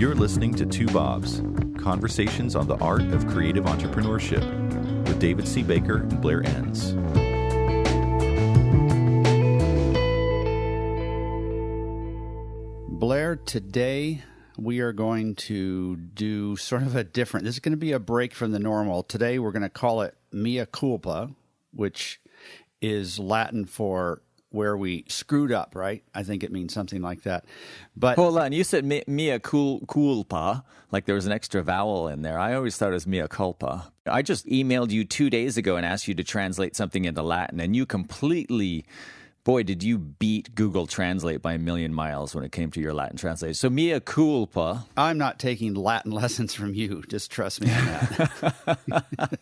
You're listening to Two Bobs, conversations on the art of creative entrepreneurship with David C. Baker and Blair Enns. Blair, today we are going to do sort of this is going to be a break from the normal. Today we're going to call it Mea Culpa, which is Latin for where we screwed up, right? I think it means something like that. But hold on, you said mea culpa, like there was an extra vowel in there. I always thought it was mea culpa. I just emailed you 2 days ago and asked you to translate something into Latin, and you completely, boy, did you beat Google Translate by a million miles when it came to your Latin translation. So mea culpa. I'm not taking Latin lessons from you. Just trust me on that.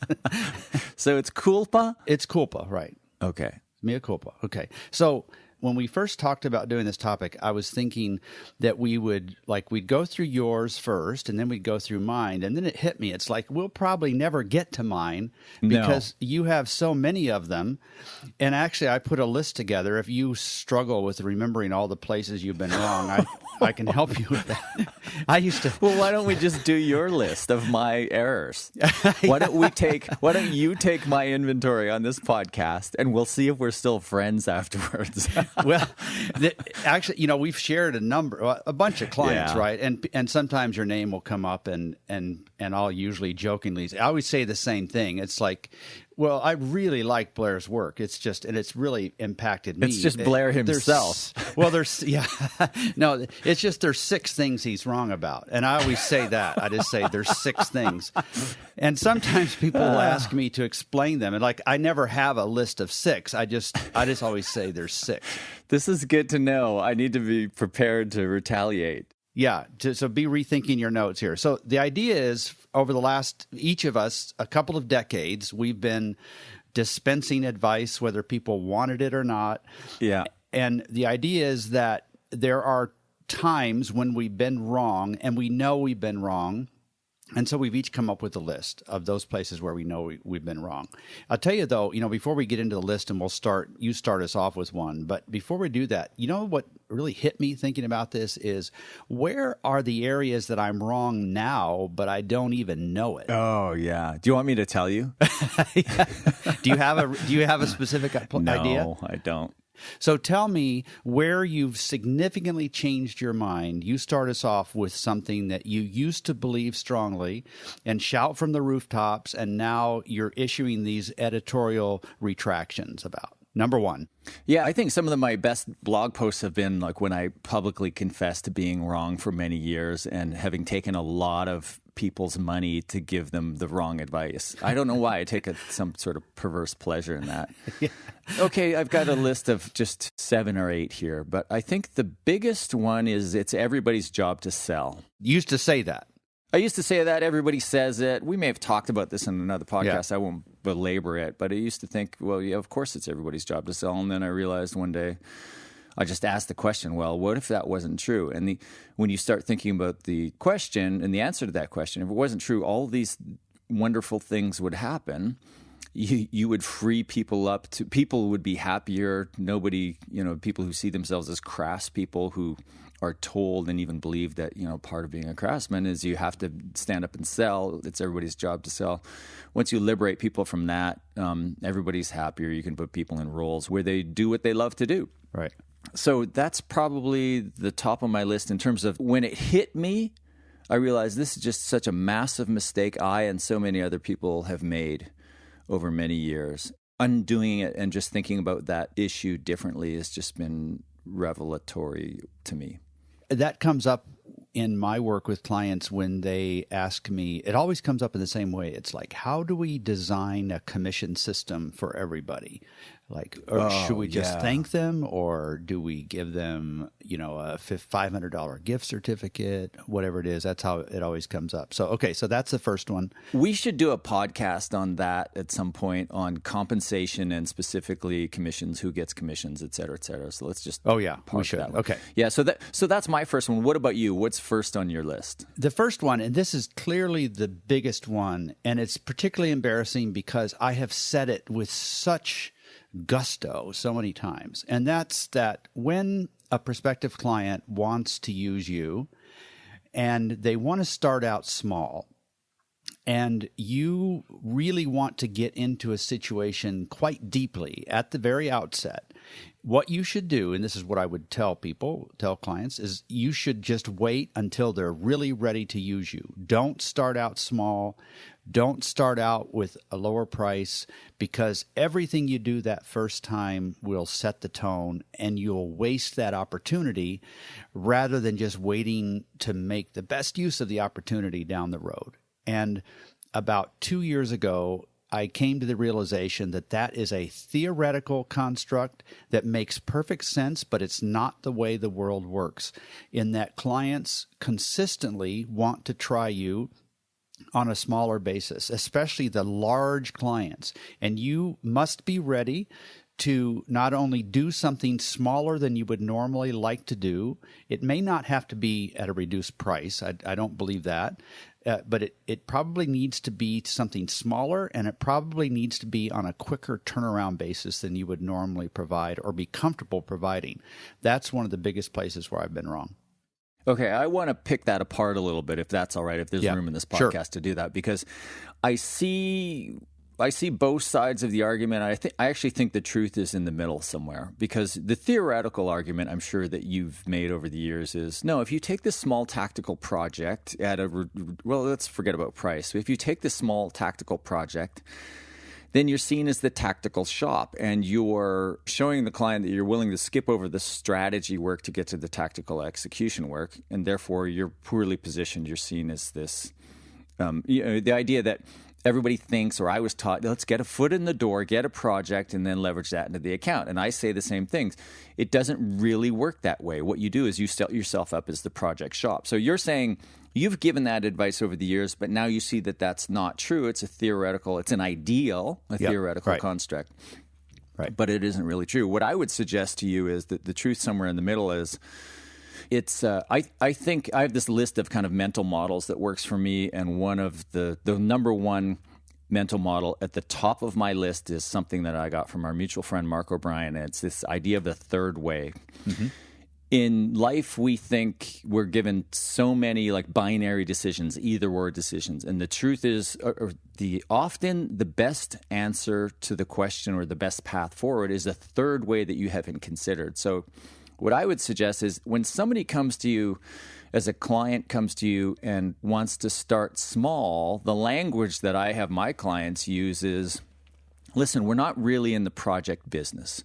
So it's culpa? It's culpa, right. Okay. Mea culpa. Okay. So when we first talked about doing this topic, I was thinking that we'd go through yours first and then we'd go through mine. And then it hit me. It's like, we'll probably never get to mine because you have so many of them. And actually, I put a list together. If you struggle with remembering all the places you've been wrong, I can help you with that. Well, why don't we just do your list of my errors? Why don't you take my inventory on this podcast and we'll see if we're still friends afterwards. Well, actually, we've shared a bunch of clients, Yeah. right? And sometimes your name will come up and I'll usually jokingly, I always say the same thing. It's like, well, I really like Blair's work. It's really impacted me. It's just Blair himself. It's just there's 6 things he's wrong about. And I always say that. I just say there's 6 things. And sometimes people will ask me to explain them. And I never have a list of 6. I just always say there's 6. This is good to know. I need to be prepared to retaliate. Yeah, so be rethinking your notes here. So the idea is, over the last, each of us, a couple of decades, we've been dispensing advice, whether people wanted it or not. Yeah. And the idea is that there are times when we've been wrong, and we know we've been wrong. And so we've each come up with a list of those places where we know we've been wrong. I'll tell you, though, before we get into the list, and you start us off with one. But before we do that, what really hit me thinking about this is, where are the areas that I'm wrong now, but I don't even know it? Oh, yeah. Do you want me to tell you? Do you have a specific idea? No, I don't. So tell me where you've significantly changed your mind. You start us off with something that you used to believe strongly and shout from the rooftops, and now you're issuing these editorial retractions about. Number 1. Yeah, I think some of my best blog posts have been like when I publicly confessed to being wrong for many years and having taken a lot of people's money to give them the wrong advice. I don't know why. I take some sort of perverse pleasure in that. Yeah. Okay, I've got a list of just 7 or 8 here, but I think the biggest one is it's everybody's job to sell. You used to say that. I used to say that. Everybody says it. We may have talked about this in another podcast. Yeah. I won't belabor it. But I used to think, well, yeah, of course it's everybody's job to sell. And then I realized one day, I just asked the question, well, what if that wasn't true? And when you start thinking about the question and the answer to that question, if it wasn't true, all these wonderful things would happen. You would free people up. People would be happier. Nobody, people who see themselves as crass people who are told and even believe that, part of being a craftsman is you have to stand up and sell. It's everybody's job to sell. Once you liberate people from that, everybody's happier. You can put people in roles where they do what they love to do. Right. So that's probably the top of my list in terms of when it hit me, I realized this is just such a massive mistake I and so many other people have made over many years. Undoing it and just thinking about that issue differently has just been revelatory to me. That comes up in my work with clients when they ask me, it always comes up in the same way. It's like, how do we design a commission system for everybody? Should we just thank them, or do we give them, a $500 gift certificate, whatever it is? That's how it always comes up. So, okay, so that's the first one. We should do a podcast on that at some point, on compensation and specifically commissions, who gets commissions, et cetera, et cetera. So let's just we should. Okay. Yeah, so that's my first one. What about you? What's first on your list? The first one, and this is clearly the biggest one, and it's particularly embarrassing because I have said it with such gusto so many times. And that's that when a prospective client wants to use you and they want to start out small. And you really want to get into a situation quite deeply at the very outset. What you should do, and this is what I would tell clients, is you should just wait until they're really ready to use you. Don't start out small. Don't start out with a lower price, because everything you do that first time will set the tone, and you'll waste that opportunity rather than just waiting to make the best use of the opportunity down the road. And about 2 years ago, I came to the realization that that is a theoretical construct that makes perfect sense, but it's not the way the world works, in that clients consistently want to try you on a smaller basis, especially the large clients. And you must be ready to not only do something smaller than you would normally like to do. It may not have to be at a reduced price. I don't believe that. But it probably needs to be something smaller, and it probably needs to be on a quicker turnaround basis than you would normally provide or be comfortable providing. That's one of the biggest places where I've been wrong. Okay, I want to pick that apart a little bit, if that's all right, if there's room in this podcast to do that, because I see both sides of the argument. I actually think the truth is in the middle somewhere, because the theoretical argument I'm sure that you've made over the years is, no, if you take this small tactical project let's forget about price. If you take this small tactical project, then you're seen as the tactical shop, and you're showing the client that you're willing to skip over the strategy work to get to the tactical execution work, and therefore you're poorly positioned. You're seen as this, the idea that everybody thinks, or I was taught, let's get a foot in the door, get a project, and then leverage that into the account. And I say the same things. It doesn't really work that way. What you do is you set yourself up as the project shop. So you're saying you've given that advice over the years, but now you see that that's not true. It's a theoretical, it's an ideal, theoretical construct. Right. But it isn't really true. What I would suggest to you is that the truth somewhere in the middle is, I think I have this list of kind of mental models that works for me, and one of the number one mental model at the top of my list is something that I got from our mutual friend Mark O'Brien, and it's this idea of the third way. Mm-hmm. In life, we think we're given so many like binary decisions, either-or decisions, and the truth is, often the best answer to the question or the best path forward is a third way that you haven't considered. So what I would suggest is, when somebody comes to you, as a client comes to you and wants to start small, the language that I have my clients use is, listen, we're not really in the project business.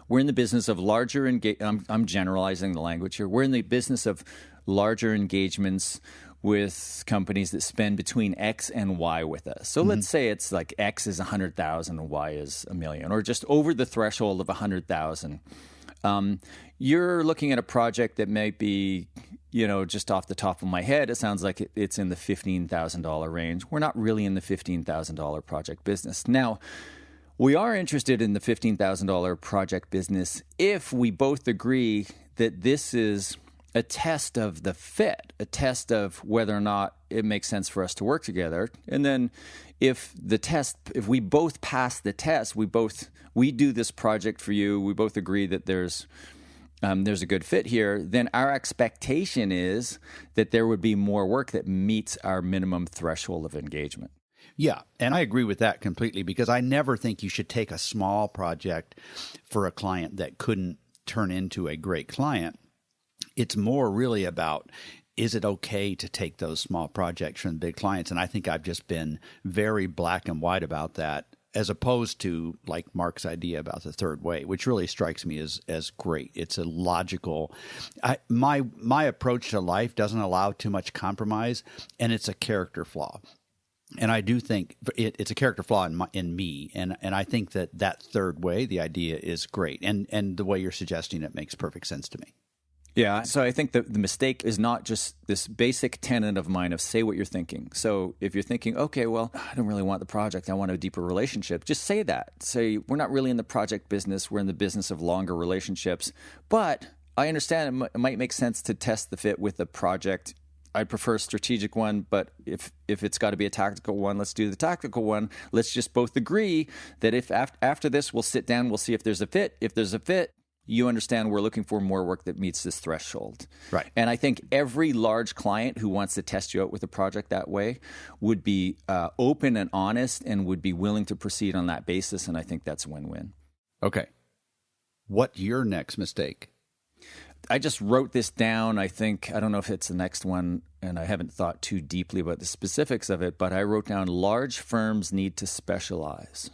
We're in the business of larger I'm generalizing the language here. We're in the business of larger engagements with companies that spend between X and Y with us. So let's say it's like X is 100,000 and Y is 1 million, or just over the threshold of 100,000. You're looking at a project that might be, just off the top of my head, it sounds like it's in the $15,000 range. We're not really in the $15,000 project business. Now, we are interested in the $15,000 project business if we both agree that this is a test of the fit, a test of whether or not it makes sense for us to work together. And then if we both pass the test, we do this project for you, we both agree that there's a good fit here, then our expectation is that there would be more work that meets our minimum threshold of engagement. Yeah, and I agree with that completely, because I never think you should take a small project for a client that couldn't turn into a great client. It's more really about, is it okay to take those small projects from big clients? And I think I've just been very black and white about that, as opposed to like Mark's idea about the third way, which really strikes me as great. It's a logical. My approach to life doesn't allow too much compromise, and it's a character flaw. And I do think it's a character flaw in me, and I think that third way, the idea is great, and the way you're suggesting it makes perfect sense to me. Yeah, so I think the mistake is not just this basic tenet of mine of say what you're thinking. So if you're thinking, okay, well, I don't really want the project, I want a deeper relationship, just say that. Say, we're not really in the project business, we're in the business of longer relationships, but I understand it might make sense to test the fit with the project. I prefer a strategic one, but if it's got to be a tactical one, let's do the tactical one. Let's just both agree that if after this, we'll sit down, we'll see if there's a fit. If there's a fit, you understand we're looking for more work that meets this threshold. Right. And I think every large client who wants to test you out with a project that way would be open and honest and would be willing to proceed on that basis. And I think that's a win-win. Okay. What's your next mistake? I just wrote this down. I don't know if it's the next one, and I haven't thought too deeply about the specifics of it, but I wrote down large firms need to specialize.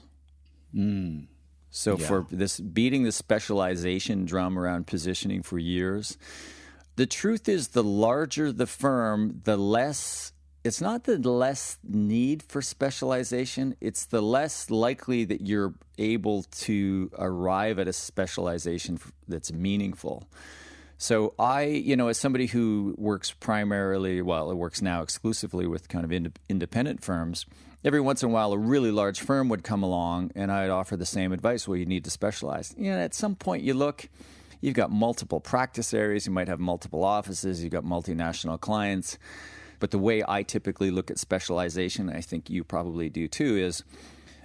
So for this, beating the specialization drum around positioning for years, the truth is the larger the firm, the less, it's not the less need for specialization, it's the less likely that you're able to arrive at a specialization that's meaningful. So as somebody who works primarily, it works now exclusively with kind of independent firms, every once in a while a really large firm would come along and I'd offer the same advice, well, you need to specialize. At some point you've got multiple practice areas, you might have multiple offices, you've got multinational clients. But the way I typically look at specialization, I think you probably do too, is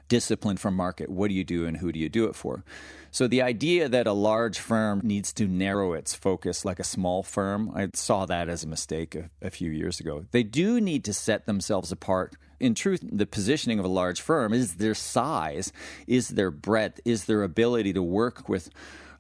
discipline from market. What do you do and who do you do it for? So the idea that a large firm needs to narrow its focus like a small firm, I saw that as a mistake a few years ago. They do need to set themselves apart. In truth, the positioning of a large firm is their size, is their breadth, is their ability to work with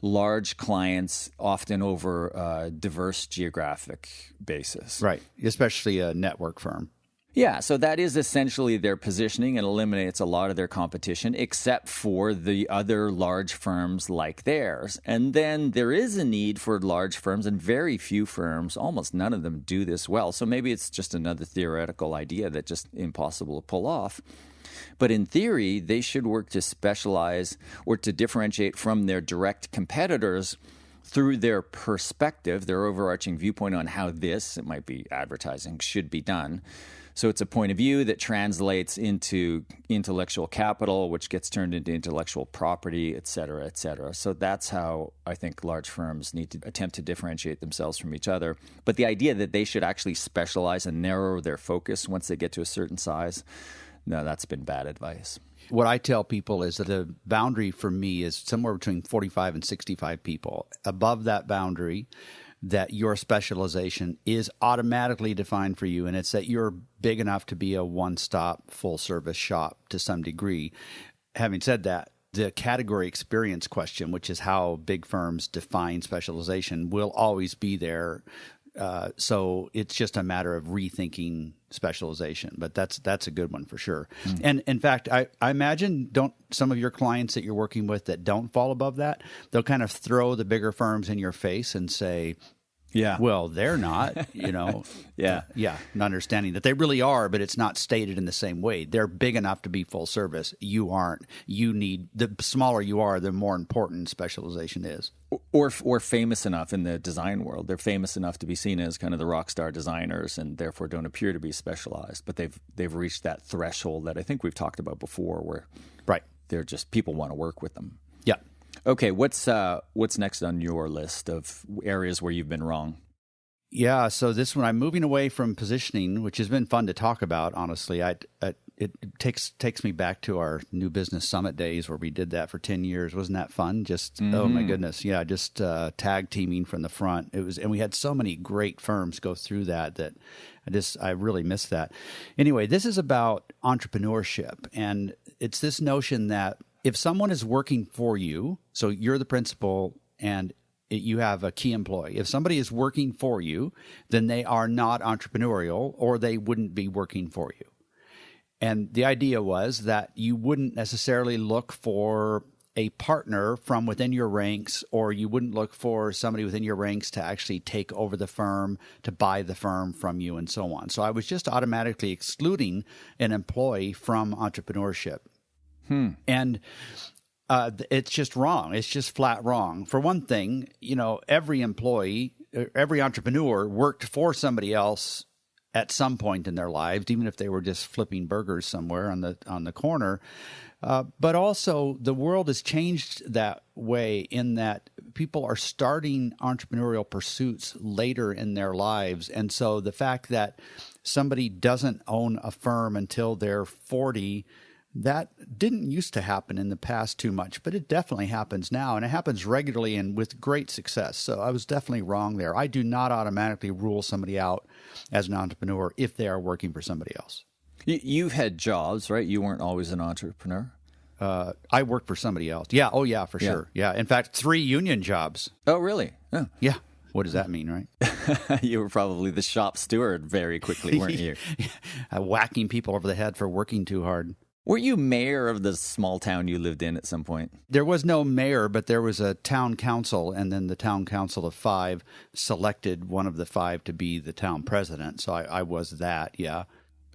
large clients, often over a diverse geographic basis. Right, especially a network firm. Yeah, so that is essentially their positioning and eliminates a lot of their competition, except for the other large firms like theirs. And then there is a need for large firms, and very few firms, almost none of them, do this well. So maybe it's just another theoretical idea that's just impossible to pull off. But in theory, they should work to specialize or to differentiate from their direct competitors through their perspective, their overarching viewpoint on how this, it might be advertising, should be done. So it's a point of view that translates into intellectual capital, which gets turned into intellectual property, et cetera, et cetera. So that's how I think large firms need to attempt to differentiate themselves from each other. But the idea that they should actually specialize and narrow their focus once they get to a certain size, no, that's been bad advice. What I tell people is that the boundary for me is somewhere between 45 and 65 people. Above that boundary, that your specialization is automatically defined for you, and it's that you're big enough to be a one-stop, full-service shop to some degree. Having said that, the category experience question, which is how big firms define specialization, will always be there. So it's just a matter of rethinking specialization, but that's a good one for sure. And in fact, I imagine don't some of your clients that you're working with that don't fall above that, they'll kind of throw the bigger firms in your face and say, yeah, well, they're not, yeah, not understanding that they really are, but it's not stated in the same way. They're big enough to be full service. You aren't. You need, the smaller you are, the more important specialization is. Or famous enough in the design world. They're famous enough to be seen as kind of the rock star designers, and therefore don't appear to be specialized. But they've reached that threshold that I think we've talked about before, where they're just, people want to work with them. Yeah. Okay, what's next on your list of areas where you've been wrong? Yeah, so this one, I'm moving away from positioning, which has been fun to talk about. Honestly, it takes me back to our new business summit days where we did that for 10 years. Wasn't that fun? Just oh my goodness, yeah, just tag teaming from the front. It was, and we had so many great firms go through that I really miss that. Anyway, this is about entrepreneurship, and it's this notion that if someone is working for you, so you're the principal and you have a key employee. If somebody is working for you, then they are not entrepreneurial, or they wouldn't be working for you. And the idea was that you wouldn't necessarily look for a partner from within your ranks, or you wouldn't look for somebody within your ranks to actually take over the firm, to buy the firm from you, and so on. So I was just automatically excluding an employee from entrepreneurship. And it's just wrong. It's just flat wrong. For one thing, every employee, every entrepreneur worked for somebody else at some point in their lives, even if they were just flipping burgers somewhere on the corner. But also, the world has changed that way in that people are starting entrepreneurial pursuits later in their lives. And so the fact that somebody doesn't own a firm until they're 40 That didn't used to happen in the past too much, but it definitely happens now, and it happens regularly and with great success. So I was definitely wrong there. I do not automatically rule somebody out as an entrepreneur if they are working for somebody else. You've had jobs, right? You weren't always an entrepreneur. I worked for somebody else. Yeah. Oh, yeah, for sure. Yeah. In fact, 3 union jobs. Oh, really? Oh. Yeah. What does that mean, right? You were probably the shop steward very quickly, weren't you? Whacking people over the head for working too hard. Were you mayor of the small town you lived in at some point? There was no mayor, but there was a town council, and then the town council of 5 selected one of the 5 to be the town president. So I was that, yeah.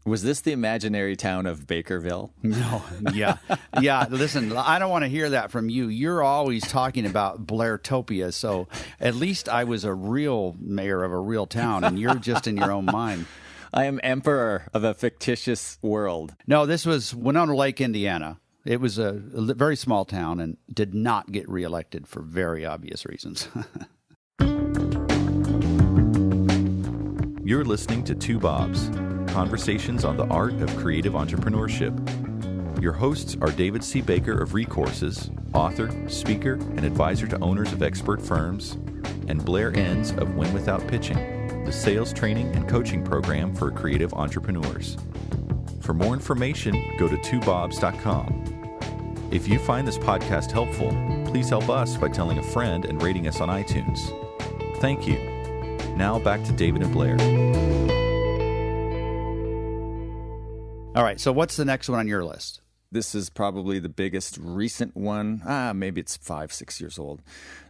Was this the imaginary town of Bakerville? No, yeah. Yeah, listen, I don't want to hear that from you. You're always talking about Blairtopia, so at least I was a real mayor of a real town, and you're just in your own mind. I am emperor of a fictitious world. No, this was Winona Lake, Indiana. It was a very small town and did not get reelected for very obvious reasons. You're listening to Two Bobs, conversations on the art of creative entrepreneurship. Your hosts are David C. Baker of Recourses, author, speaker, and advisor to owners of expert firms, and Blair Enns of Win Without Pitching, the sales training and coaching program for creative entrepreneurs. For more information, go to twobobs.com. If you find this podcast helpful, please help us by telling a friend and rating us on iTunes. Thank you. Now back to David and Blair. All right, so what's the next one on your list? This is probably the biggest recent one. Maybe it's 5-6 years old.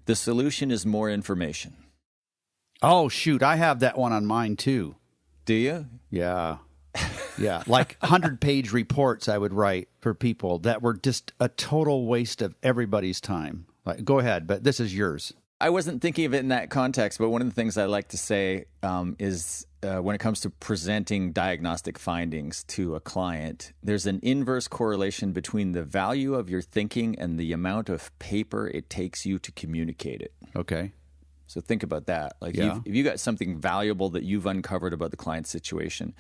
The solution is more information. Oh, shoot, I have that one on mine too. Do you? Yeah. Yeah, like 100-page reports I would write for people that were just a total waste of everybody's time. Like, go ahead, but this is yours. I wasn't thinking of it in that context, but one of the things I like to say is when it comes to presenting diagnostic findings to a client, there's an inverse correlation between the value of your thinking and the amount of paper it takes you to communicate it. Okay. So think about that. Like, Yeah. if you got something valuable that you've uncovered about the client's situation,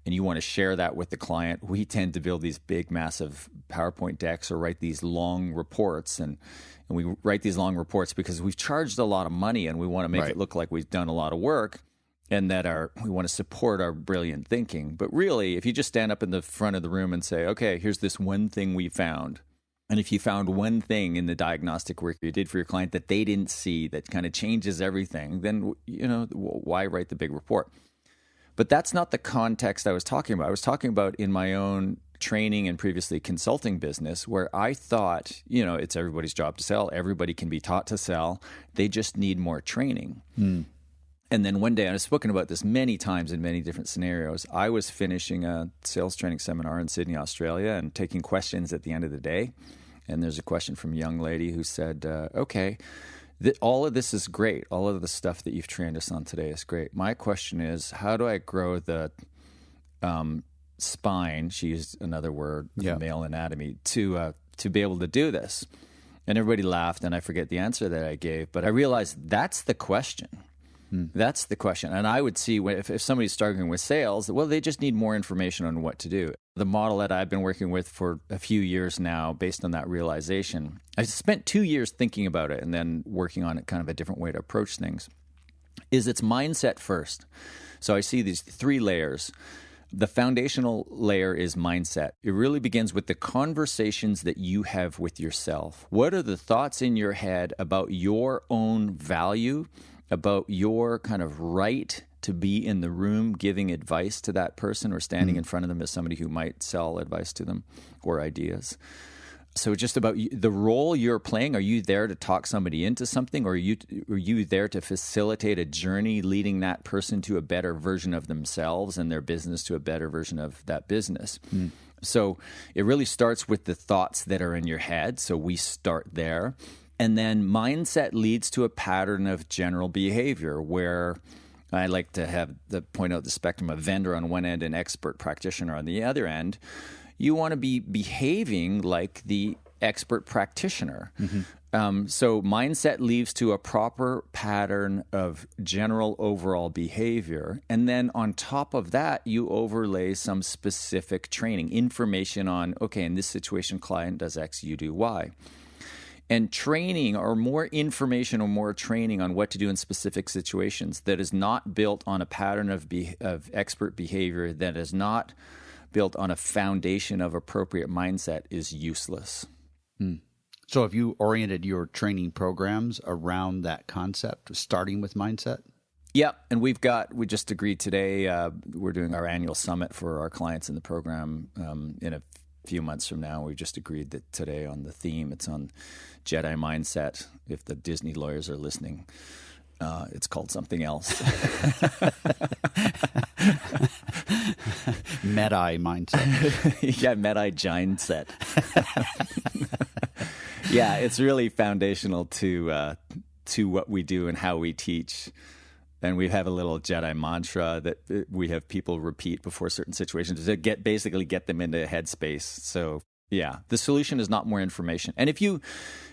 and you want to share that with the client, we tend to build these big, massive PowerPoint decks or write these long reports. And we write these long reports because we've charged a lot of money and we want to make it look like we've done a lot of work and that we want to support our brilliant thinking. But really, if you just stand up in the front of the room and say, okay, here's this one thing we found. And if you found one thing in the diagnostic work you did for your client that they didn't see that kind of changes everything, then, why write the big report? But that's not the context I was talking about. I was talking about in my own training and previously consulting business where I thought, it's everybody's job to sell. Everybody can be taught to sell. They just need more training. And then one day, and I've spoken about this many times in many different scenarios, I was finishing a sales training seminar in Sydney, Australia, and taking questions at the end of the day. And there's a question from a young lady who said, okay, all of this is great. All of the stuff that you've trained us on today is great. My question is, how do I grow the spine? She used another word, male anatomy, to be able to do this. And everybody laughed, and I forget the answer that I gave. But I realized that's the question. That's the question. And I would see if somebody's struggling with sales, well, they just need more information on what to do. The model that I've been working with for a few years now, based on that realization, I spent 2 years thinking about it and then working on it, kind of a different way to approach things, is it's mindset first. So I see these 3 layers. The foundational layer is mindset. It really begins with the conversations that you have with yourself. What are the thoughts in your head about your own value, about your kind of right to be in the room giving advice to that person or standing in front of them as somebody who might sell advice to them or ideas. So just about the role you're playing. Are you there to talk somebody into something, or are you there to facilitate a journey leading that person to a better version of themselves and their business to a better version of that business? So it really starts with the thoughts that are in your head. So we start there. And then mindset leads to a pattern of general behavior where I like to point out the spectrum of vendor on one end and expert practitioner on the other end. You want to be behaving like the expert practitioner. So mindset leads to a proper pattern of general overall behavior. And then on top of that, you overlay some specific training, information on, okay, in this situation, client does X, you do Y. And training or more information or more training on what to do in specific situations that is not built on a pattern of expert behavior, that is not built on a foundation of appropriate mindset, is useless. So have you oriented your training programs around that concept, starting with mindset? Yeah, and we just agreed today, we're doing our annual summit for our clients in the program in a few months from now. We just agreed that today on the theme, it's on Jedi mindset. If the Disney lawyers are listening, it's called something else. Medi mindset. Yeah, Medi mindset. Yeah, it's really foundational to what we do and how we teach. And we have a little Jedi mantra that we have people repeat before certain situations to basically get them into a headspace. So yeah, the solution is not more information. And if you,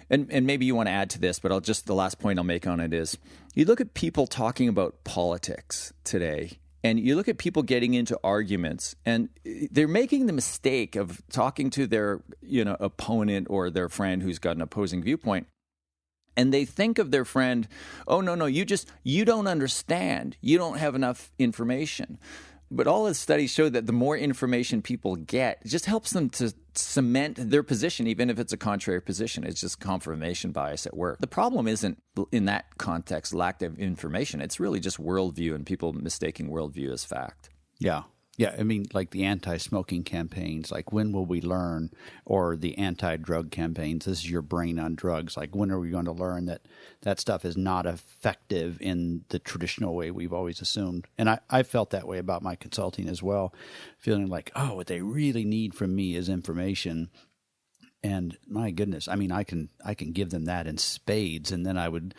and maybe you want to add to this, but the last point I'll make on it is, you look at people talking about politics today, and you look at people getting into arguments, and they're making the mistake of talking to their, opponent or their friend who's got an opposing viewpoint. And they think of their friend, oh, no, you don't understand. You don't have enough information. But all the studies show that the more information people get, it just helps them to cement their position, even if it's a contrary position. It's just confirmation bias at work. The problem isn't, in that context, lack of information. It's really just worldview and people mistaking worldview as fact. Yeah. Yeah, I mean, like the anti-smoking campaigns, like when will we learn, or the anti-drug campaigns, this is your brain on drugs, like when are we going to learn that stuff is not effective in the traditional way we've always assumed? And I felt that way about my consulting as well, feeling like, oh, what they really need from me is information. And my goodness, I mean, I can give them that in spades, and then I would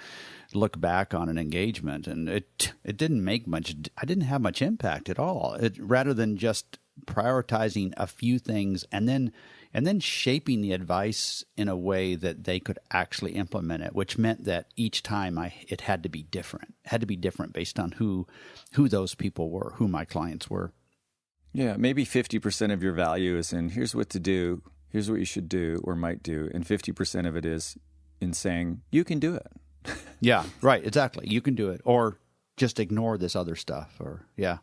look back on an engagement, and it didn't make much. I didn't have much impact at all. Rather than just prioritizing a few things and then shaping the advice in a way that they could actually implement it, which meant that each time it had to be different. It had to be different based on who those people were, who my clients were. Yeah, maybe 50% of your value is in here's what to do. Here's what you should do or might do. And 50% of it is in saying, you can do it. Yeah, right. Exactly. You can do it. Or just ignore this other stuff. Or yeah.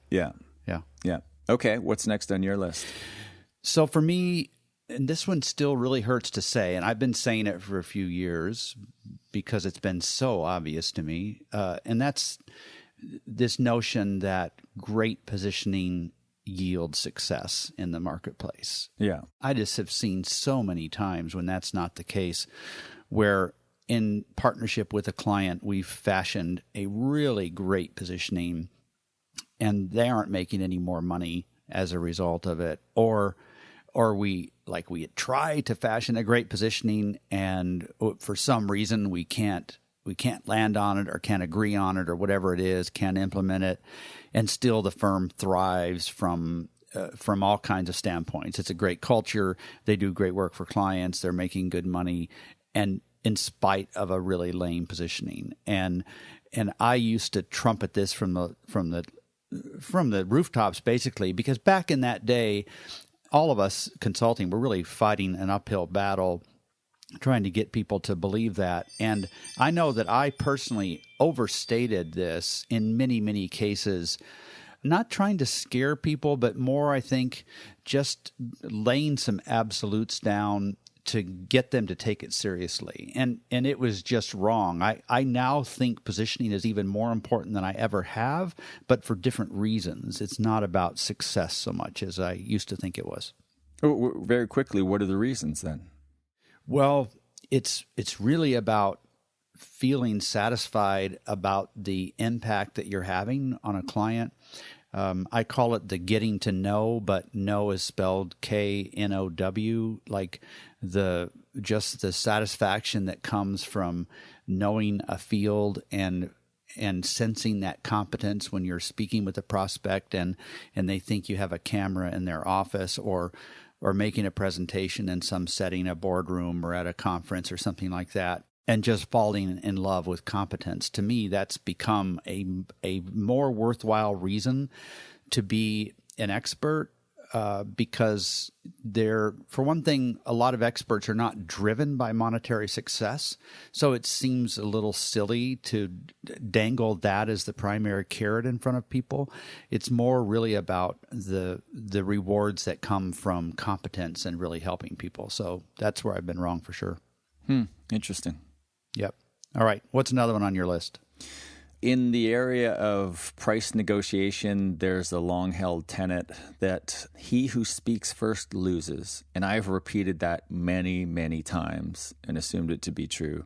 Okay. What's next on your list? So for me, and this one still really hurts to say, and I've been saying it for a few years because it's been so obvious to me. And that's this notion that great positioning yield success in the marketplace. Yeah. I just have seen so many times when that's not the case, where in partnership with a client, we've fashioned a really great positioning and they aren't making any more money as a result of it. Or we had tried to fashion a great positioning and for some reason we can't land on it or can't agree on it or whatever it is, can't implement it. And still the firm thrives from all kinds of standpoints. It's a great culture. They do great work for clients. They're making good money, and in spite of a really lame positioning. And I used to trumpet this from the rooftops, basically, because back in that day, all of us consulting were really fighting an uphill battle trying to get people to believe that. And I know that I personally overstated this in many, many cases, not trying to scare people, but more, I think, just laying some absolutes down to get them to take it seriously. And it was just wrong. I now think positioning is even more important than I ever have, but for different reasons. It's not about success so much as I used to think it was. Very quickly, what are the reasons then? Well, it's really about feeling satisfied about the impact that you're having on a client. I call it the getting to know, but know is spelled K-N-O-W, like the satisfaction that comes from knowing a field and sensing that competence when you're speaking with a prospect and they think you have a camera in their office, or or making a presentation in some setting, a boardroom or at a conference or something like that, and just falling in love with competence. To me, that's become a more worthwhile reason to be an expert, because for one thing, a lot of experts are not driven by monetary success. So it seems a little silly to dangle that as the primary carrot in front of people. It's more really about the rewards that come from competence and really helping people. So that's where I've been wrong for sure. Interesting. Yep. All right. What's another one on your list? In the area of price negotiation, there's a long-held tenet that he who speaks first loses. And I've repeated that many, many times and assumed it to be true.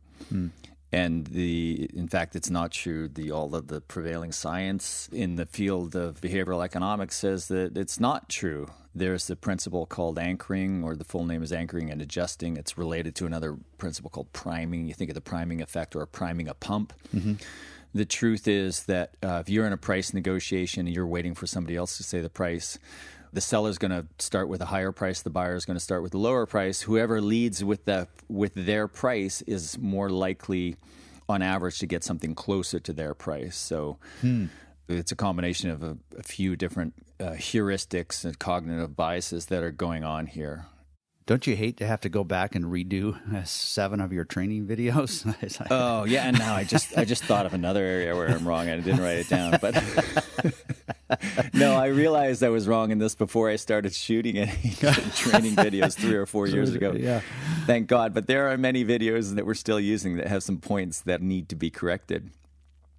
And in fact, it's not true. All of the prevailing science in the field of behavioral economics says that it's not true. There's the principle called anchoring, or the full name is anchoring and adjusting. It's related to another principle called priming. You think of the priming effect or priming a pump. The truth is that if you're in a price negotiation and you're waiting for somebody else to say the price, the seller's going to start with a higher price, the buyer is going to start with a lower price. Whoever leads with their price is more likely, on average, to get something closer to their price. So it's a combination of a few different heuristics and cognitive biases that are going on here. Don't you hate to have to go back and redo 7 of your training videos? Oh yeah, and now I just thought of another area where I'm wrong and I didn't write it down. But no, I realized I was wrong in this before I started shooting any training videos 3 or 4 years ago. Yeah. Thank God. But there are many videos that we're still using that have some points that need to be corrected.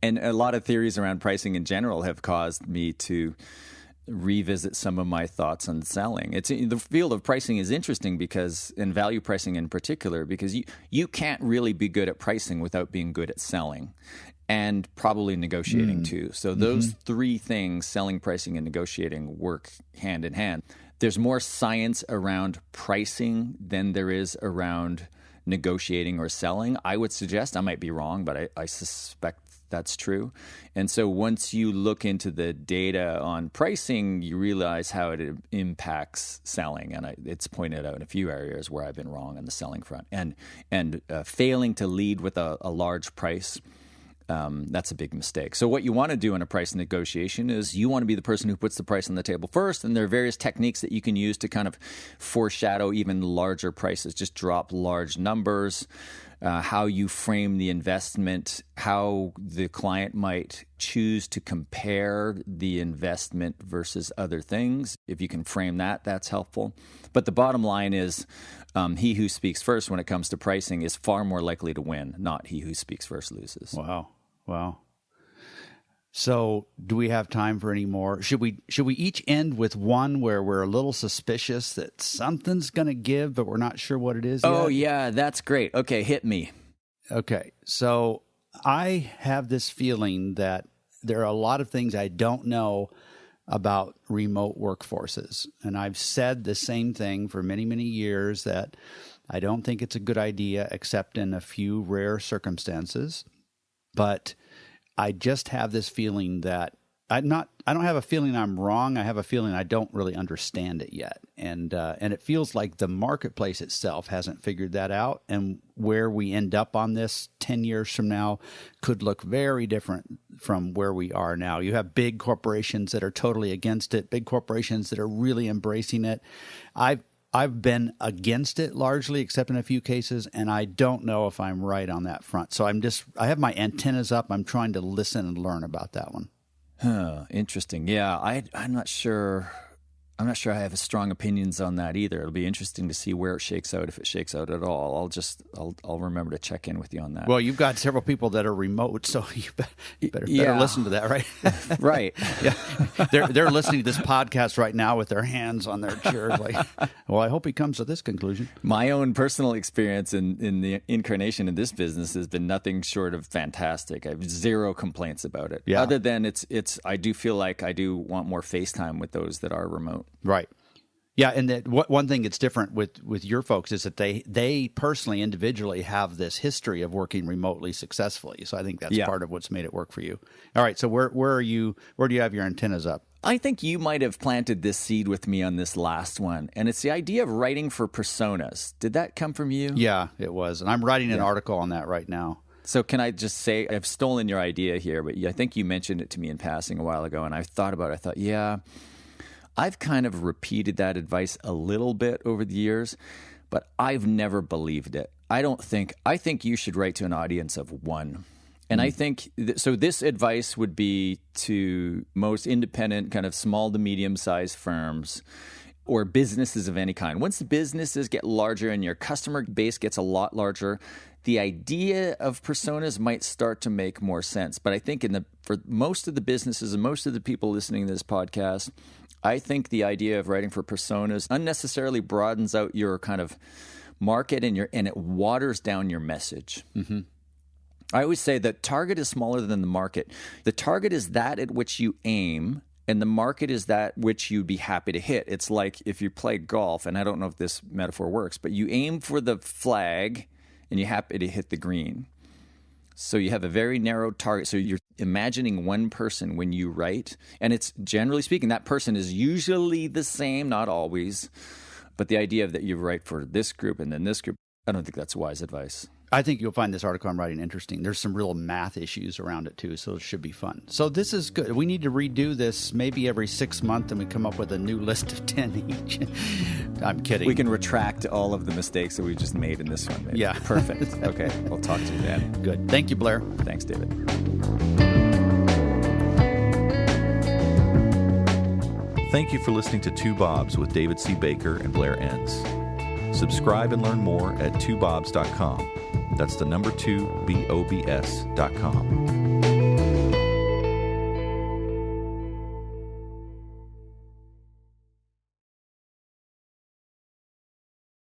And a lot of theories around pricing in general have caused me to revisit some of my thoughts on selling. The field of pricing is interesting and value pricing in particular, because you can't really be good at pricing without being good at selling and probably negotiating too. So those 3 things, selling, pricing, and negotiating, work hand in hand. There's more science around pricing than there is around negotiating or selling. I would suggest, I might be wrong, but I suspect that's true. And so once you look into the data on pricing, you realize how it impacts selling. And it's pointed out in a few areas where I've been wrong on the selling front. And failing to lead with a large price, that's a big mistake. So what you want to do in a price negotiation is you want to be the person who puts the price on the table first. And there are various techniques that you can use to kind of foreshadow even larger prices, just drop large numbers. How you frame the investment, how the client might choose to compare the investment versus other things. If you can frame that, that's helpful. But the bottom line is he who speaks first when it comes to pricing is far more likely to win, not he who speaks first loses. Wow. So do we have time for any more? Should we each end with one where we're a little suspicious that something's going to give, but we're not sure what it is yet? Oh, yeah, that's great. Okay, hit me. Okay, so I have this feeling that there are a lot of things I don't know about remote workforces. And I've said the same thing for many, many years, that I don't think it's a good idea except in a few rare circumstances. But I just have this feeling that I don't have a feeling I'm wrong. I have a feeling I don't really understand it yet. And it feels like the marketplace itself hasn't figured that out. And where we end up on this 10 years from now could look very different from where we are now. You have big corporations that are totally against it, big corporations that are really embracing it. I've been against it largely, except in a few cases, and I don't know if I'm right on that front. So I have my antennas up. I'm trying to listen and learn about that one. Interesting. Yeah, I'm not sure. I'm not sure I have strong opinions on that either. It'll be interesting to see where it shakes out, if it shakes out at all. I'll remember to check in with you on that. Well, you've got several people that are remote, so you better listen to that, right? Right. Yeah. They're listening to this podcast right now with their hands on their chairs, like, well, I hope he comes to this conclusion. My own personal experience in the incarnation of this business has been nothing short of fantastic. I have 0 complaints about it. Yeah. Other than I do feel like I do want more FaceTime with those that are remote. Right. Yeah, and that one thing that's different with your folks is that they personally, individually have this history of working remotely successfully. So I think that's part of what's made it work for you. All right, so where are you? Where do you have your antennas up? I think you might have planted this seed with me on this last one, and it's the idea of writing for personas. Did that come from you? Yeah, it was. And I'm writing an article on that right now. So can I just say, I've stolen your idea here, but I think you mentioned it to me in passing a while ago, and I thought about it. I thought, yeah, I've kind of repeated that advice a little bit over the years, but I've never believed it. I think you should write to an audience of one. And I think, so this advice would be to most independent, kind of small to medium-sized firms or businesses of any kind. Once the businesses get larger and your customer base gets a lot larger, the idea of personas might start to make more sense. But I think for most of the businesses and most of the people listening to this podcast, I think the idea of writing for personas unnecessarily broadens out your kind of market and it waters down your message. Mm-hmm. I always say that target is smaller than the market. The target is that at which you aim, and the market is that which you'd be happy to hit. It's like if you play golf, and I don't know if this metaphor works, but you aim for the flag and you're happy to hit the green. So you have a very narrow target. So you're imagining one person when you write, and it's generally speaking, that person is usually the same, not always, but the idea of that you write for this group and then this group, I don't think that's wise advice. I think you'll find this article I'm writing interesting. There's some real math issues around it too, so it should be fun. So this is good. We need to redo this maybe every 6 months, and we come up with a new list of 10 each. I'm kidding. We can retract all of the mistakes that we just made in this one. Maybe. Yeah. Perfect. Okay. We'll talk to you then. Good. Thank you, Blair. Thanks, David. Thank you for listening to Two Bobs with David C. Baker and Blair Enns. Subscribe and learn more at twobobs.com. That's the number 2, BOBS.com.